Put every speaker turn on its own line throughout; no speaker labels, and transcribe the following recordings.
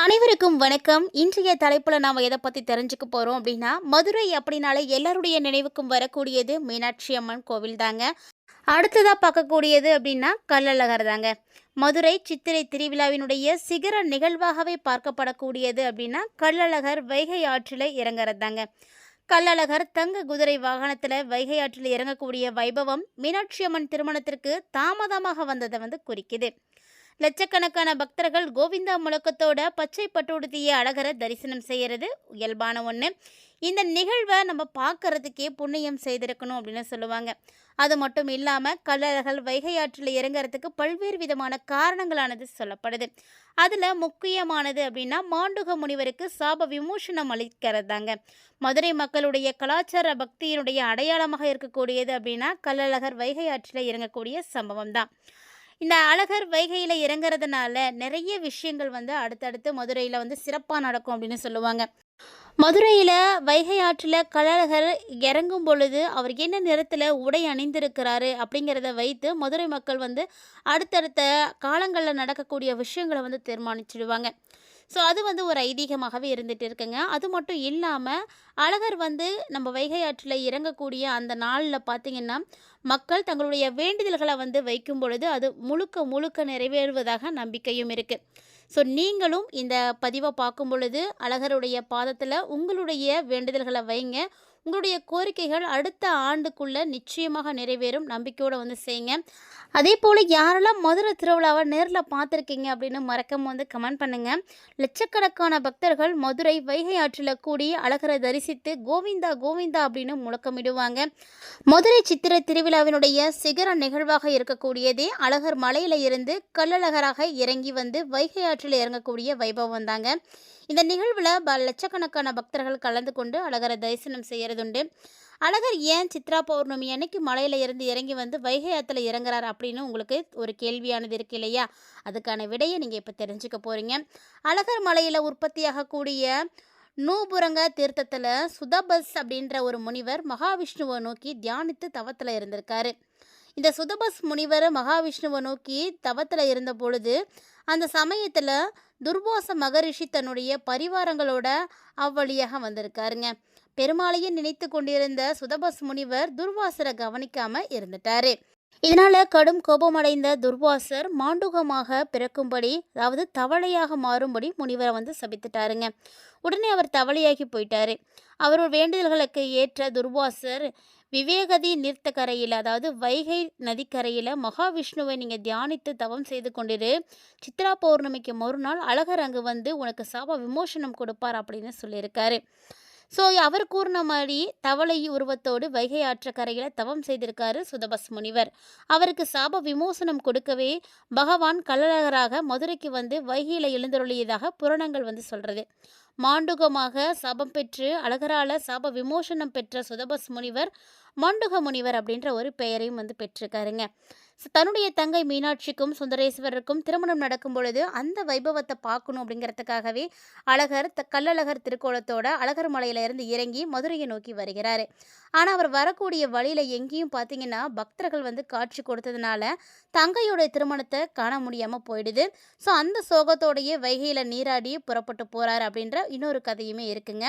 அனைவருக்கும் வணக்கம். இன்றைய தலைப்புல நாம எதை பத்தி தெரிஞ்சுக்க போறோம் அப்படின்னா, மதுரை அப்படின்னாலே எல்லாருடைய நினைவுக்கும் வரக்கூடியது மீனாட்சி அம்மன் கோவில் தாங்க. அடுத்ததா பார்க்கக்கூடியது அப்படின்னா கள்ளழகர் தாங்க. மதுரை சித்திரை திருவிழாவினுடைய சிகர நிகழ்வாகவே பார்க்கப்படக்கூடியது அப்படின்னா கள்ளழகர் வைகை ஆற்றில இறங்குறது தாங்க. கள்ளழகர் தங்க குதிரை வாகனத்தில் வைகை ஆற்றில் இறங்கக்கூடிய வைபவம் மீனாட்சி அம்மன் திருமணத்திற்கு தாமதமாக வந்ததை குறிக்குது. லட்சக்கணக்கான பக்தர்கள் கோவிந்தா முழக்கத்தோட பச்சை பட்டுடுத்திய அழகரை தரிசனம் செய்கிறது இயல்பான ஒன்று. இந்த நிகழ்வை நம்ம பார்க்கறதுக்கே புண்ணியம் செய்திருக்கணும் அப்படின்னு சொல்லுவாங்க. அது மட்டும் இல்லாமல் கள்ளழகர் வைகை ஆற்றில் இறங்குறதுக்கு பல்வேறு விதமான காரணங்களானது சொல்லப்படுது. அதில் முக்கியமானது அப்படின்னா மாண்டுக முனிவருக்கு சாப விமோசனம் அளிக்கிறது தாங்க. மதுரை மக்களுடைய கலாச்சார பக்தியினுடைய அடையாளமாக இருக்கக்கூடியது அப்படின்னா கள்ளழகர் வைகை ஆற்றில் இறங்கக்கூடிய சம்பவம் தான். இந்த அழகர் வைகையில் இறங்குறதுனால நிறைய விஷயங்கள் அடுத்தடுத்து மதுரையில் சிறப்பாக நடக்கும் அப்படின்னு சொல்லுவாங்க. மதுரையில் வைகை ஆற்றில் கள்ளழகர் இறங்கும் பொழுது அவர் என்ன நிறத்தில் உடை அணிந்திருக்கிறாரு அப்படிங்கிறத வைத்து மதுரை மக்கள் அடுத்தடுத்த காலங்களில் நடக்கக்கூடிய விஷயங்களை தீர்மானிச்சிடுவாங்க. ஸோ அது ஒரு ஐதீகமாகவே இருந்துகிட்டு இருக்குங்க. அது மட்டும் இல்லாமல் அழகர் நம்ம வைகை ஆற்றில் இறங்கக்கூடிய அந்த நாளில் பார்த்திங்கன்னா மக்கள் தங்களுடைய வேண்டுதல்களை வைக்கும் பொழுது அது முழுக்க முழுக்க நிறைவேறுவதாக நம்பிக்கையும் இருக்குது. ஸோ நீங்களும் இந்த பதிவை பார்க்கும் பொழுது அழகருடைய பாதத்தில் உங்களுடைய வேண்டுதல்களை வைங்க. உங்களுடைய கோரிக்கைகள் அடுத்த ஆண்டுக்குள்ளே நிச்சயமாக நிறைவேறும் நம்பிக்கையோடு செய்யுங்க. அதே போல் யாரெல்லாம் மதுரை திருவிழாவை நேரில் பார்த்துருக்கீங்க அப்படின்னு மறக்காம கமெண்ட் பண்ணுங்கள். லட்சக்கணக்கான பக்தர்கள் மதுரை வைகை ஆற்றில் கூடி அழகரை தரிசித்து கோவிந்தா கோவிந்தா அப்படின்னு முழக்கமிடுவாங்க. மதுரை சித்திரை திருவிழாவினுடைய சிகர நிகழ்வாக இருக்கக்கூடியதே அழகர் மலையில் இருந்து கள்ளழகராக இறங்கி வைகை ஆற்றில் இறங்கக்கூடிய வைபவம் தாங்க. இந்த நிகழ்வில் லட்சக்கணக்கான பக்தர்கள் கலந்து கொண்டு அழகரை தரிசனம் செய்கிறதுண்டு. அழகர் ஏன் சித்ரா பௌர்ணமி அன்னைக்கு மலையில் இருந்து இறங்கி வைகை ஆற்றில் இறங்குறார் அப்படின்னு உங்களுக்கு ஒரு கேள்வியானது இருக்கு இல்லையா? அதுக்கான விடையை நீங்கள் இப்போ தெரிஞ்சுக்க போகிறீங்க. அழகர் மலையில் உற்பத்தியாகக்கூடிய நூபுரங்க தீர்த்தத்தில் சுதபஸ் அப்படின்ற ஒரு முனிவர் மகாவிஷ்ணுவை நோக்கி தியானித்து தவத்தில் இருந்திருக்காரு. இந்த சுதபஸ் முனிவர் மகாவிஷ்ணுவை நோக்கி தவத்தில் இருந்த பொழுது அந்த சமயத்தில் துர்வாச மகரிஷி தன்னுடைய பரிவாரங்களோட அவ்வழியாக வந்திருக்காருங்க. பெருமாளையே நினைத்து கொண்டிருந்த சுதபஸ் முனிவர் துர்வாசரை கவனிக்காமல் இருந்துட்டாரு. இதனால் கடும் கோபமடைந்த துர்வாசர் மாண்டுகமாக பிறக்கும்படி, அதாவது தவளையாக மாறும்படி முனிவரை சபித்துட்டாருங்க. உடனே அவர் தவளையாகி போயிட்டாரு. அவரோட வேண்டுதல்களுக்கு ஏற்ற துர்வாசர் விவேகதி நீர்த்த கரையில், அதாவது வைகை நதிக்கரையில் மகாவிஷ்ணுவை நீங்கள் தியானித்து தவம் செய்து கொண்டிரு. சித்ரா பௌர்ணமிக்கு மறுநாள் அழகர் அங்கு உனக்கு சாப விமோசனம் கொடுப்பார் அப்படின்னு சொல்லியிருக்காரு. ஸோ அவர் கூறின மாதிரி தவளை உருவத்தோடு வைகை ஆற்றக்கரையில் தவம் செய்திருக்காரு சுதபஸ் முனிவர். அவருக்கு சாப விமோசனம் கொடுக்கவே பகவான் கள்ளழகராக மதுரைக்கு வைகையில் எழுந்தருளியதாக புராணங்கள் சொல்கிறது. மாண்டுகமாக சாபம் பெற்று அழகரால சாப விமோசனம் பெற்ற சுதபஸ் முனிவர் மாண்டுக முனிவர் அப்படின்ற ஒரு பெயரையும் பெற்றிருக்காருங்க. தன்னுடைய தங்கை மீனாட்சிக்கும் சுந்தரேஸ்வரருக்கும் திருமணம் நடக்கும் பொழுது அந்த வைபவத்தை பார்க்கணும் அப்படிங்கிறதுக்காகவே அழகர் கள்ளழகர் திருக்கோலத்தோட அழகர் மலையிலிருந்து இறங்கி மதுரையை நோக்கி வருகிறாரு. ஆனால் அவர் வரக்கூடிய வழியில் எங்கேயும் பார்த்தீங்கன்னா பக்தர்கள் காட்சி கொடுத்ததுனால தங்கையோட திருமணத்தை காண முடியாமல் போயிடுது. ஸோ அந்த சோகத்தோடையே வைகையில் நீராடி புறப்பட்டு போகிறார் அப்படின்ற இன்னொரு கதையுமே இருக்குங்க.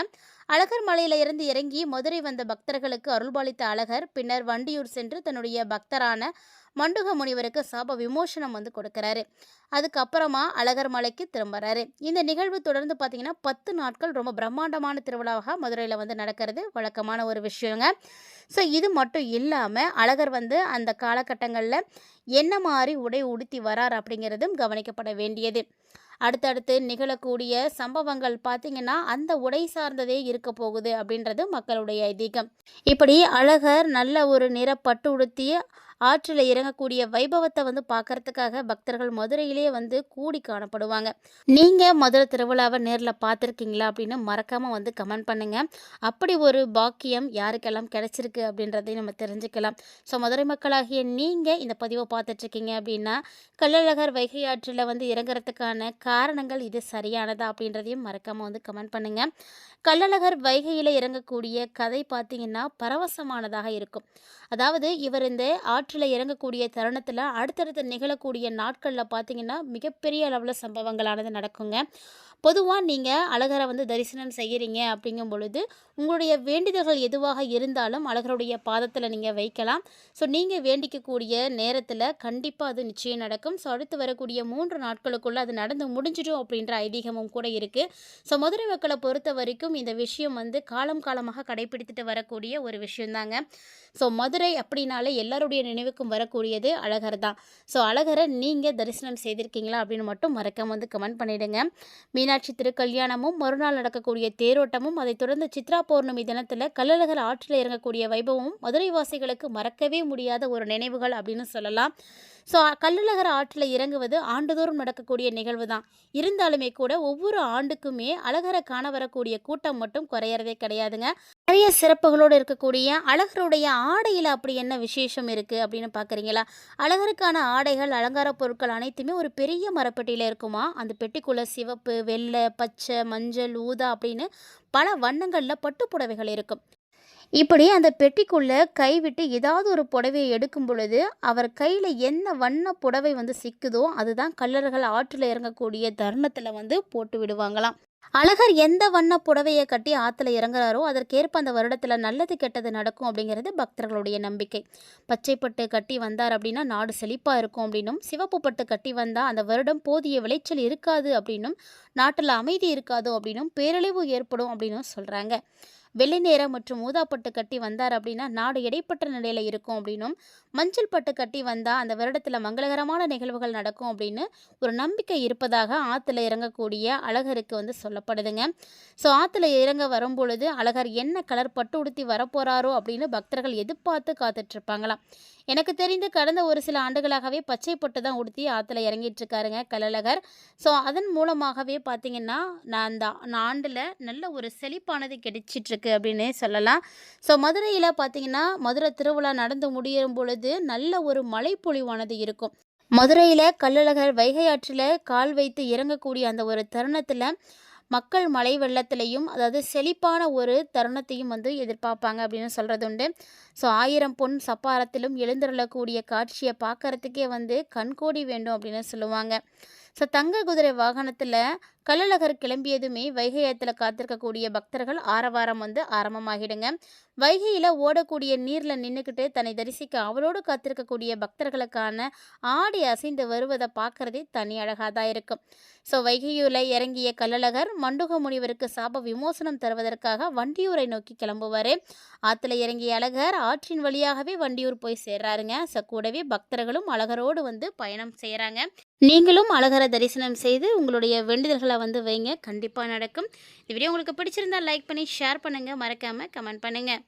அழகர் மலையில இருந்து இறங்கி மதுரை வந்த பக்தர்களுக்கு அருள்பாலித்த அழகர் பின்னர் வண்டியூர் சென்று தன்னுடைய பக்தரான மண்டுக முனிவருக்கு சாப விமோசனம் கொடுக்குறாரு. அதுக்கப்புறமா அழகர் மலைக்கு திரும்புறாரு. இந்த நிகழ்வு தொடர்ந்து பார்த்தீங்கன்னா 10 நாட்கள் ரொம்ப பிரம்மாண்டமான திருவிழாவாக மதுரையில் நடக்கிறது வழக்கமான ஒரு விஷயங்க. ஸோ இது மட்டும் இல்லாமல் அழகர் அந்த காலகட்டங்களில் என்ன மாதிரி உடை உடுத்தி வரார் அப்படிங்கிறதும் கவனிக்கப்பட வேண்டியது. அடுத்தடுத்து நிகழக்கூடிய சம்பவங்கள் பார்த்திங்கன்னா அந்த உடை சார்ந்ததே இருக்க போகுது அப்படின்றது மக்களுடைய ஐதீகம். இப்படி அழகர் நல்ல ஒரு நிற பட்டு உடுத்தி ஆற்றில் இறங்கக்கூடிய வைபவத்தை பார்க்கறதுக்காக பக்தர்கள் மதுரையிலே கூடி காணப்படுவாங்க. நீங்கள் மதுரை திருவிழாவை நேரில் பார்த்துருக்கீங்களா அப்படின்னு மறக்காமல் கமெண்ட் பண்ணுங்கள். அப்படி ஒரு பாக்கியம் யாருக்கெல்லாம் கிடைச்சிருக்கு அப்படின்றதையும் நம்ம தெரிஞ்சுக்கலாம். ஸோ மதுரை மக்களாகிய நீங்கள் இந்த பதிவை பார்த்துட்ருக்கீங்க அப்படின்னா கள்ளழகர் வைகை ஆற்றில் இறங்குறதுக்கான காரணங்கள் இது சரியானதா அப்படின்றதையும் மறக்காமல் கமெண்ட் பண்ணுங்கள். கள்ளழகர் வைகையில் இறங்கக்கூடிய கதை பார்த்திங்கன்னா பரவசமானதாக இருக்கும். அதாவது இவர் இந்த ஆற்றில் இறங்கக்கூடிய தருணத்தில் அடுத்தடுத்து நிகழக்கூடிய நாட்களில் பார்த்தீங்கன்னா மிகப்பெரிய அளவில் சம்பவங்களானது நடக்குங்க. பொதுவாக நீங்கள் அழகரை வந்து தரிசனம் செய்கிறீங்க அப்படிங்கும் பொழுது உங்களுடைய வேண்டுதல்கள் எதுவாக இருந்தாலும் அழகருடைய பாதத்தில் நீங்கள் வைக்கலாம். ஸோ நீங்கள் வேண்டிக்கக்கூடிய நேரத்தில் கண்டிப்பாக அது நிச்சயம் நடக்கும். ஸோ அடுத்து வரக்கூடிய 3 நாட்களுக்குள்ளே அது நடந்து முடிஞ்சிடும் அப்படின்ற ஐதீகமும் கூட இருக்குது. ஸோ மதுரை மக்களை பொறுத்த வரைக்கும் இந்த விஷயம் வந்து காலம் காலமாக கடைபிடித்துட்டு வரக்கூடிய ஒரு விஷயந்தாங்க. ஸோ மதுரை அப்படின்னாலே எல்லாருடைய நினைவுக்கும் வரக்கூடியது அழகர் தான். ஸோ அழகரை நீங்கள் தரிசனம் செய்திருக்கீங்களா அப்படின்னு மட்டும் மறக்காம வந்து கமெண்ட் பண்ணிவிடுங்க. மீனாட்சி திருக்கல்யாணமும் மறுநாள் நடக்கக்கூடிய தேரோட்டமும் அதைத் தொடர்ந்து சித்ரா பௌர்ணமி தினத்தில் கள்ளழகர் ஆற்றில் இறங்கக்கூடிய வைபவமும் மதுரை வாசிகளுக்கு மறக்கவே முடியாத ஒரு நினைவுகள் அப்படின்னு சொல்லலாம். ஸோ கள்ளழகர் ஆற்றில் இறங்குவது ஆண்டுதோறும் நடக்கக்கூடிய நிகழ்வு தான். இருந்தாலுமே கூட ஒவ்வொரு ஆண்டுக்குமே அழகரை காண வரக்கூடிய கூட்டம் மட்டும் குறையறதே கிடையாதுங்க. நிறைய சிறப்புகளோடு இருக்கக்கூடிய அழகருடைய ஆடையில் அப்படி என்ன விசேஷம் இருக்குது அப்படின்னு பார்க்குறீங்களா? அழகருக்கான ஆடைகள் அலங்கார பொருட்கள் அனைத்துமே ஒரு பெரிய மரப்பெட்டியில் இருக்குமா. அந்த பெட்டிக்குள்ளே சிவப்பு, வெள்ளை, பச்சை, மஞ்சள், ஊதா அப்படின்னு பல வண்ணங்களில் பட்டு புடவைகள் இருக்கும். இப்படி அந்த பெட்டிக்குள்ளே கைவிட்டு ஏதாவது ஒரு புடவையை எடுக்கும் பொழுது அவர் கையில் என்ன வண்ண புடவை வந்து சிக்குதோ அதுதான் கள்ளழகர் ஆற்றில் இறங்கக்கூடிய தருணத்தில் வந்து போட்டு விடுவாங்களாம். அழகர் எந்த வண்ண புடவையை கட்டி ஆற்றுல இறங்குறாரோ அதற்கேற்ப அந்த வருடத்தில் நல்லது கெட்டது நடக்கும் அப்படிங்கிறது பக்தர்களுடைய நம்பிக்கை. பச்சை பட்டு கட்டி வந்தார் அப்படின்னா நாடு செழிப்பாக இருக்கும் அப்படின்னும், சிவப்பு பட்டு கட்டி வந்தால் அந்த வருடம் போதிய விளைச்சல் இருக்காது அப்படின்னும், நாட்டில் அமைதி இருக்காது அப்படின்னும், பேரழிவு ஏற்படும் அப்படின்னும் சொல்கிறாங்க. வெள்ளை நேரம் மற்றும் ஊதாப்பட்டு கட்டி வந்தார் அப்படின்னா நாடு இடைப்பட்ட நிலையில் இருக்கும் அப்படின்னும், மஞ்சள் பட்டு கட்டி வந்தால் அந்த வருடத்தில் மங்களகரமான நிகழ்வுகள் நடக்கும் அப்படின்னு ஒரு நம்பிக்கை இருப்பதாக ஆற்றுல இறங்கக்கூடிய அழகருக்கு வந்து சொல்லப்படுதுங்க. ஸோ ஆற்றுல இறங்க வரும்பொழுது அழகர் என்ன கலர் பட்டு உடுத்தி வரப்போகிறாரோ அப்படின்னு பக்தர்கள் எதிர்பார்த்து காத்துட்ருப்பாங்களாம். எனக்கு தெரிந்து கடந்த ஒரு சில ஆண்டுகளாகவே பச்சை பட்டு தான் உடுத்தி ஆற்றுல இறங்கிட்டு இருக்காருங்க கள்ளழகர். ஸோ அதன் மூலமாகவே பார்த்திங்கன்னா நான் அந்த ஆண்டில் நல்ல ஒரு செழிப்பானது கிடைச்சிட்ருக்கு அப்படின்னே சொல்லலாம். ஸோ மதுரையில் பார்த்திங்கன்னா மதுரை திருவிழா நடந்து முடியும் பொழுது நல்ல ஒரு மழைப்பொழிவானது இருக்கும். மதுரையில் கள்ளழகர் வைகை ஆற்றில் கால் வைத்து இறங்கக்கூடிய அந்த ஒரு தருணத்தில் மக்கள் மழை வெள்ளத்திலையும் அதாவது செழிப்பான ஒரு தருணத்தையும் வந்து எதிர்பார்ப்பாங்க அப்படின்னு சொல்கிறது உண்டு. ஸோ 1000 பொன் சப்பாரத்திலும் எழுந்தருளக்கூடிய காட்சியை பார்க்கறதுக்கே வந்து கண்கோடி வேண்டும் அப்படின்னு சொல்லுவாங்க. ஸோ தங்க குதிரை வாகனத்தில் கள்ளழகர் கிளம்பியதுமே வைகை ஆற்றுல காத்திருக்கக்கூடிய பக்தர்கள் ஆரவாரம் வந்து ஆரம்பமாகிடுங்க. வைகையில் ஓடக்கூடிய நீரில் நின்றுக்கிட்டு தன்னை தரிசிக்க அவளோடு காத்திருக்கக்கூடிய பக்தர்களுக்கான ஆடி அசைந்து வருவதை பார்க்குறதே தனி அழகாக தான் இருக்கும். ஸோ வைகையூரில் இறங்கிய கள்ளழகர் மண்டுக முனிவருக்கு சாப விமோசனம் தருவதற்காக வண்டியூரை நோக்கி கிளம்புவார். ஆற்றுல இறங்கிய அழகர் ஆற்றின் வழியாகவே வண்டியூர் போய் சேர்றாருங்க. ஸோ கூடவே பக்தர்களும் அழகரோடு வந்து பயணம் செய்கிறாங்க. நீங்களும் அழகரை தரிசனம் செய்து உங்களுடைய வேண்டுதல்களை வந்து வைங்க, கண்டிப்பாக நடக்கும். இந்த வீடியோ உங்களுக்கு பிடிச்சிருந்தா லைக் பண்ணி ஷேர் பண்ணுங்கள், மறக்காமல் கமெண்ட் பண்ணுங்கள்.